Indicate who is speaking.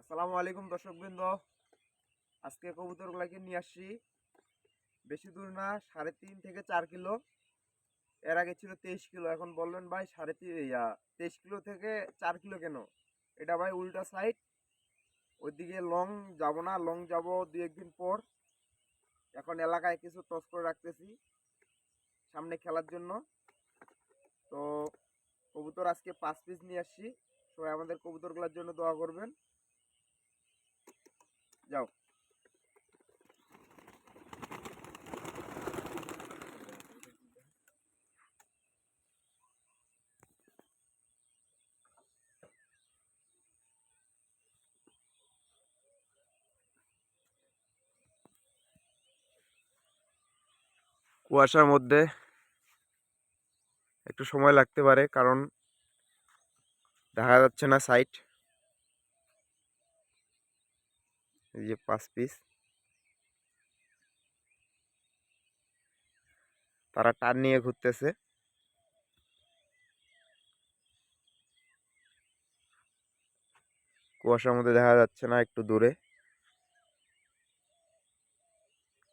Speaker 1: আসসালামু আলাইকুম দর্শকবৃন্দ। আজকে কবুতরগুলাকে নিয়ে আসছি। বেশি দূর না, 3.5 থেকে 4 কিলো। এর আগে ছিল 23 কিলো। এখন বলবেন ভাই 23 কিলো থেকে 4 কিলো কেন? এটা ভাই উল্টা সাইড। ওইদিকে লং যাব না, লং যাব 2-1 দিন পর। এখন এলাকায় কিছু টস করে রাখতেছি সামনে খেলার জন্য। তো কবুতর আজকে 5 পিস নিয়ে আসছি। সবাই আমাদের কবুতরগুলোর জন্য দোয়া করবেন। যাও। কুয়াশার মধ্যে একটু সময় লাগতে পারে, কারণ দেখা যাচ্ছে না সাইট। এই যে 5 পিস, তারা টান নিয়ে ঘুরতেছে। কুয়াশার মধ্যে দেখা যাচ্ছে না, একটু দূরে।